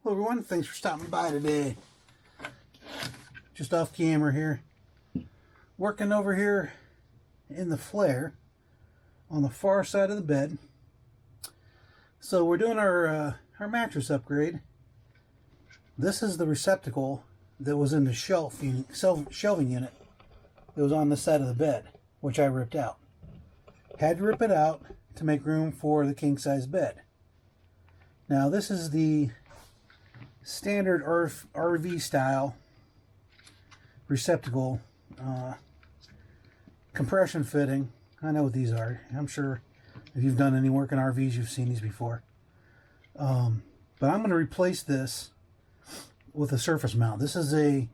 Hello everyone, thanks for stopping by today. Just off camera here. Working over here in the flare on the far side of the bed. So we're doing our mattress upgrade. This is the receptacle that was in the shelving unit that was on this side of the bed, which I ripped out. Had to rip it out to make room for the king size bed. Now this is the standard RV style receptacle, compression fitting. I know what these are. I'm sure if you've done any work in RVs, you've seen these before. But I'm going to replace this with a surface mount. This is a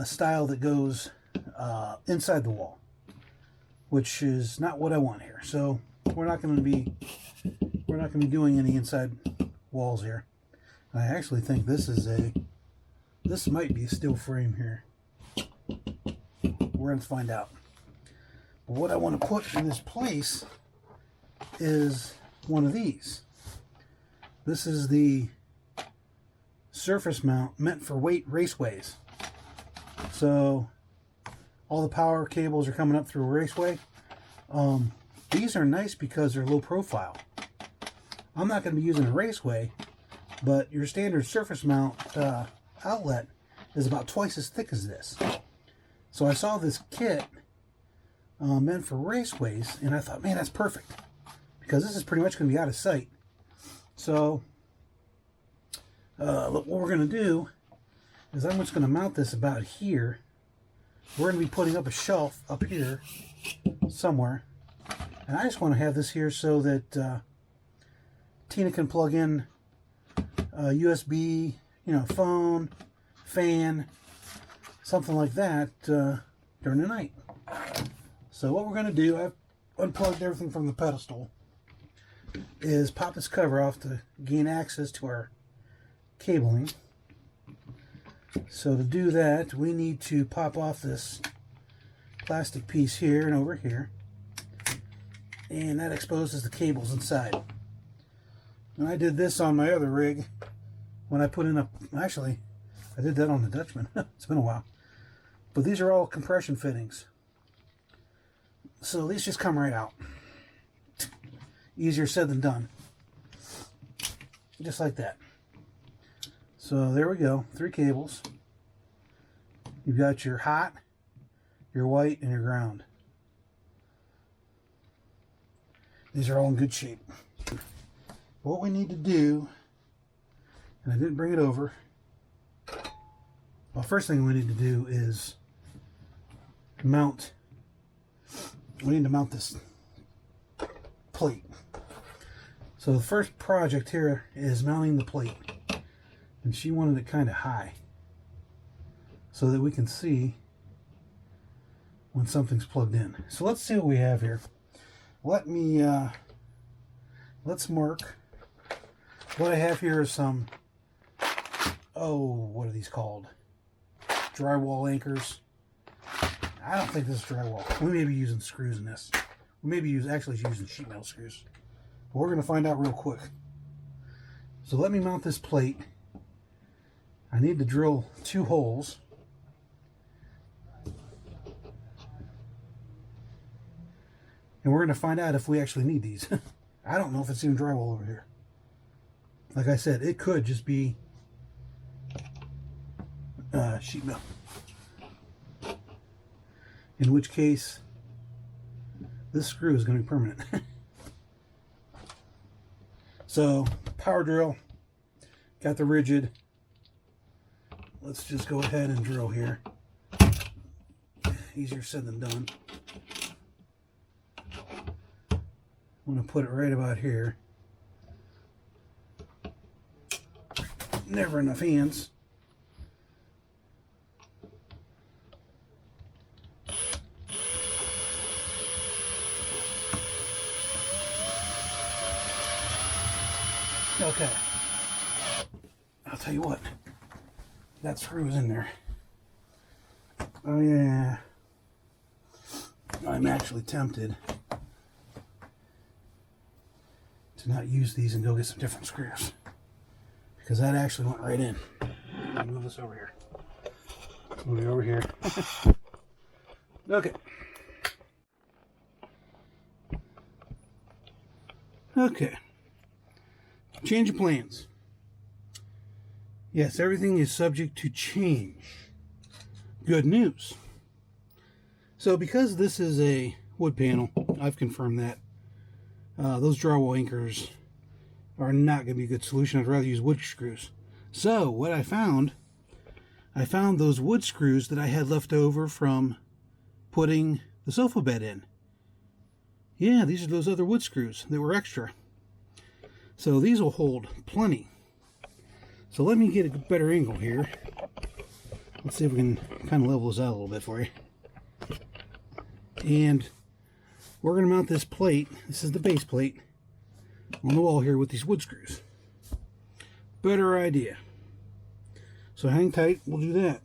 style that goes inside the wall, which is not what I want here. So we're not going to be doing any inside walls here. I actually think this might be a steel frame here. We're going to find out. But what I want to put in this place is one of these. This is the surface mount meant for raceways. So all the power cables are coming up through a raceway. These are nice because they're low profile. I'm not going to be using a raceway, but your standard surface mount outlet is about twice as thick as this. So I saw this kit meant for raceways, and I thought, man, that's perfect, because this is pretty much going to be out of sight. So look, what we're going to do is I'm just going to mount this about here. We're going to be putting up a shelf up here somewhere, and I just want to have this here so that Tina can plug in USB, phone, fan, something like that during the night. So what we're going to do, I've unplugged everything from the pedestal, is pop this cover off to gain access to our cabling. So to do that, we need to pop off this plastic piece here and over here, and that exposes the cables inside. And I did this on my other rig when I put in actually I did that on the Dutchman. It's been a while. But these are all compression fittings, so these just come right out. Easier said than done. Just like that. So there we go, 3 cables. You've got your hot, your white, and your ground. These are all in good shape. What we need to do, and I didn't bring it over, well, first thing we need to do is we need to mount this plate. So the first project here is mounting the plate, and she wanted it kind of high so that we can see when something's plugged in. So let's see what we have here. Let's mark. What I have here is some, what are these called? Drywall anchors. I don't think this is drywall. We may be using screws in this. We may be actually using sheet metal screws. But we're going to find out real quick. So let me mount this plate. I need to drill 2 holes. And we're going to find out if we actually need these. I don't know if it's even drywall over here. Like I said, it could just be sheet metal. In which case, this screw is going to be permanent. So, power drill. Got the rigid. Let's just go ahead and drill here. Easier said than done. I'm going to put it right about here. Never enough hands. Okay. I'll tell you what. That screw is in there. Oh yeah. I'm actually tempted to not use these and go get some different screws. because that actually went right in. I'll move this over here. Move it over here. Okay. Okay. Change of plans. Yes, everything is subject to change. Good news. So because this is a wood panel, I've confirmed that those drywall anchors are not going to be a good solution. I'd rather use wood screws. So what I found those wood screws that I had left over from putting the sofa bed in. Yeah, these are those other wood screws that were extra. So these will hold plenty. So let me get a better angle here. Let's see if we can kind of level this out a little bit for you. And we're going to mount this plate. This is the base plate on the wall here with these wood screws. Better idea. So hang tight, we'll do that.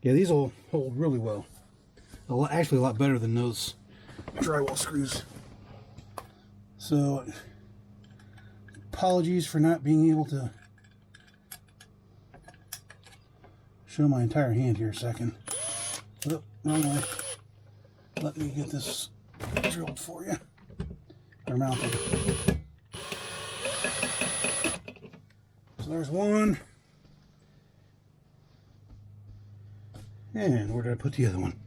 Yeah, these will hold really well. Actually a lot better than those drywall screws. So apologies for not being able to show my entire hand here a second. Oh, wrong way. Let me get this drilled for you. Or mounted. So there's one. And where did I put the other one?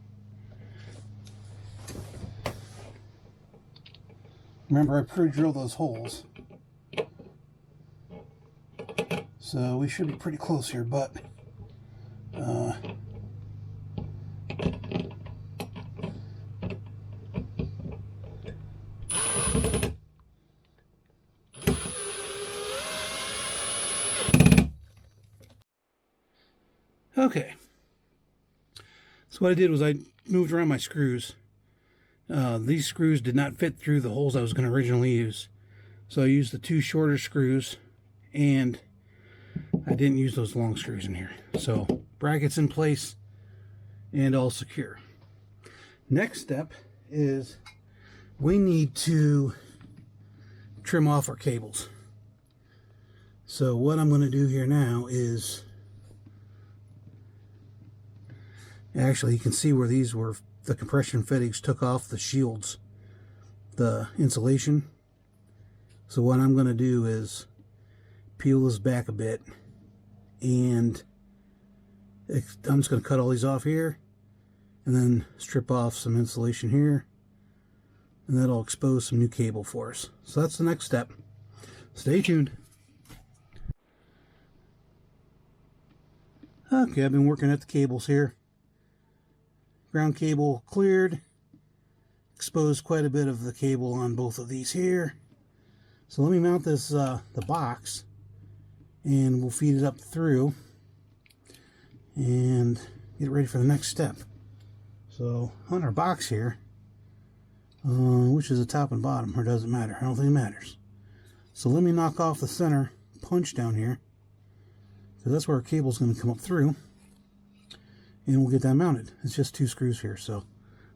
Remember, I pre-drilled those holes. So we should be pretty close here, but okay. So what I did was I moved around my screws. These screws did not fit through the holes I was going to originally use. So I used the two shorter screws, and I didn't use those long screws in here. So brackets in place and all secure. Next step is we need to trim off our cables. So what I'm going to do here now is, actually you can see where these were, the compression fittings took off the shields, the insulation. So what I'm going to do is peel this back a bit, and I'm just going to cut all these off here and then strip off some insulation here, and that'll expose some new cable for us. So that's the next step. Stay tuned. Okay, I've been working at the cables here. Ground cable cleared. Exposed quite a bit of the cable on both of these here. So let me mount this the box, and we'll feed it up through and get ready for the next step. So on our box here, which is the top and bottom, or doesn't matter, I don't think it matters. So let me knock off the center punch down here, because that's where our cable's going to come up through, and we'll get that mounted. It's just two screws here, so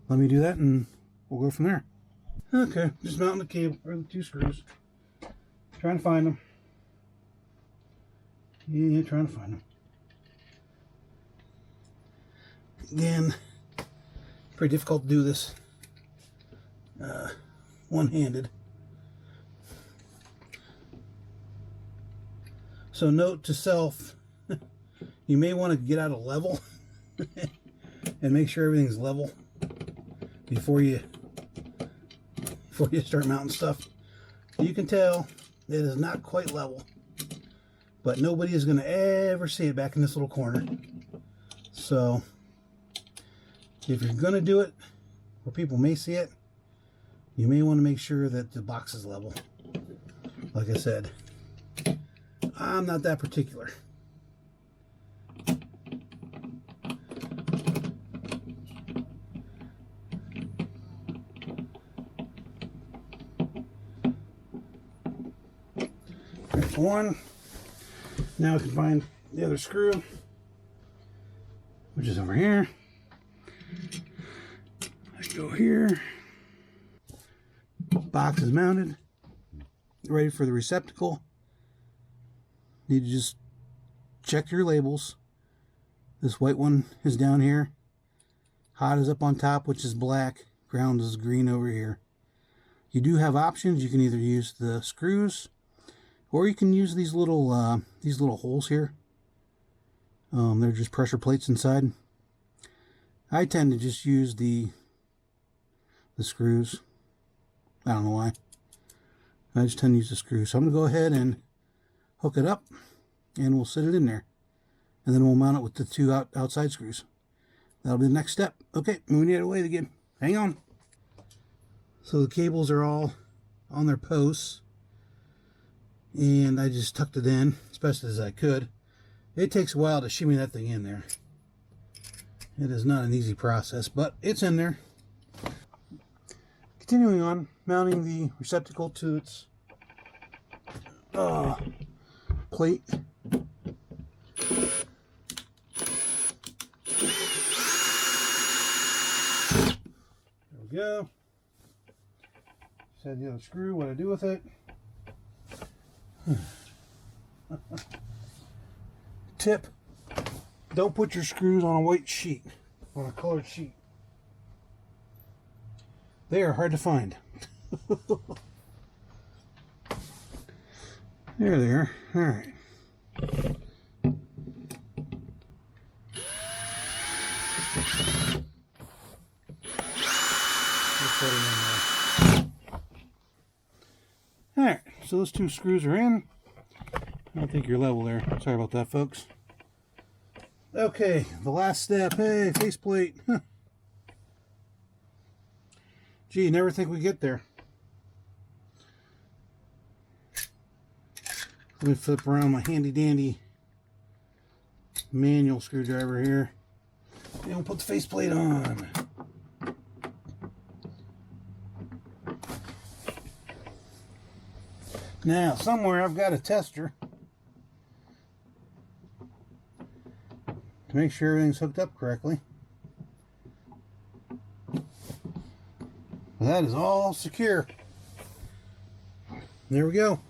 let me do that and we'll go from there. Okay, just mounting the cable, or the two screws. Trying to find them. Yeah, trying to find them. Again, pretty difficult to do this one-handed. So note to self, you may want to get out a level and make sure everything's level before you start mounting stuff. You can tell it is not quite level, but nobody is going to ever see it back in this little corner. So if you're going to do it where people may see it, you may want to make sure that the box is level. Like I said, I'm not that particular. There's one. Now I can find the other screw, which is over here. I go here. Box is mounted, ready for the receptacle. need to just check your labels. This white one is down here. Hot is up on top, which is black. Ground is green over here. You do have options. You can either use the screws, or you can use these little holes here. They're just pressure plates inside. I tend to just use the screws. I don't know why. I just tend to use the screws. So I'm going to go ahead and hook it up, and we'll sit it in there. And then we'll mount it with the two outside screws. That'll be the next step. Okay, moving it away again. Hang on. So the cables are all on their posts, and I just tucked it in as best as I could. It takes a while to shimmy that thing in there. It is not an easy process, but it's in there. Continuing on, mounting the receptacle to its plate. There we go. Said the other screw, what I do with it. Tip, don't put your screws on a white sheet, on a colored sheet. They are hard to find. There they are. All right. All right, so those two screws are in. I don't think you're level there. Sorry about that, folks. Okay, the last step. Hey, faceplate. Gee, never think we get there. Let me flip around my handy dandy manual screwdriver here. And we'll put the faceplate on. Now, somewhere I've got a tester to make sure everything's hooked up correctly. That is all secure. There we go.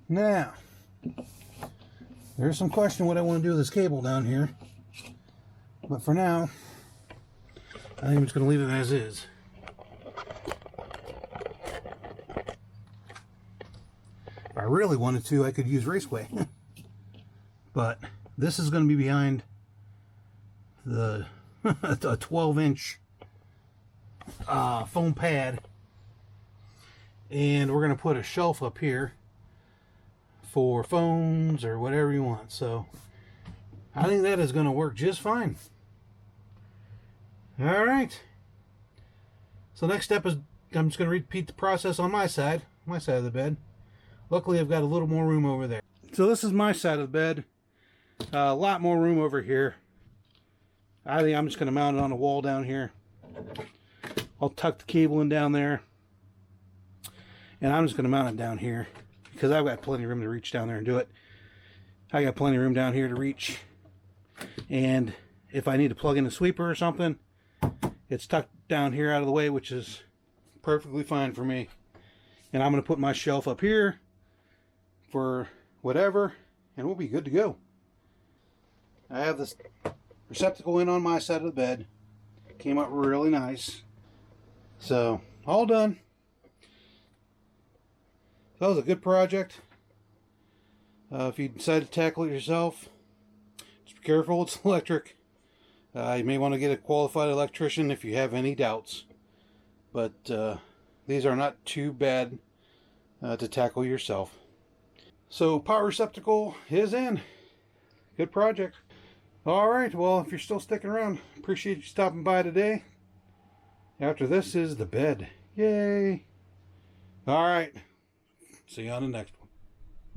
Now, there's some question what I want to do with this cable down here. But for now, I think I'm just going to leave it as is. If I really wanted to, I could use Raceway. But this is going to be behind the a 12-inch foam pad, and we're going to put a shelf up here for phones or whatever you want. So I think that is going to work just fine. All right, so next step is I'm just going to repeat the process on my side of the bed. Luckily I've got a little more room over there. So this is my side of the bed. A lot more room over here. I think I'm just going to mount it on the wall down here. I'll tuck the cable in down there, and I'm just going to mount it down here because I've got plenty of room to reach down there and do it. I got plenty of room down here to reach, and if I need to plug in a sweeper or something, it's tucked down here out of the way, which is perfectly fine for me. And I'm going to put my shelf up here for whatever, and we'll be good to go. I have this receptacle in on my side of the bed. Came out really nice. So, all done. That was a good project. If you decide to tackle it yourself, just be careful, it's electric. You may want to get a qualified electrician if you have any doubts. But these are not too bad to tackle yourself. So, power receptacle is in. Good project. Alright, well, if you're still sticking around, appreciate you stopping by today. After this is the bed. Yay! Alright, see you on the next one.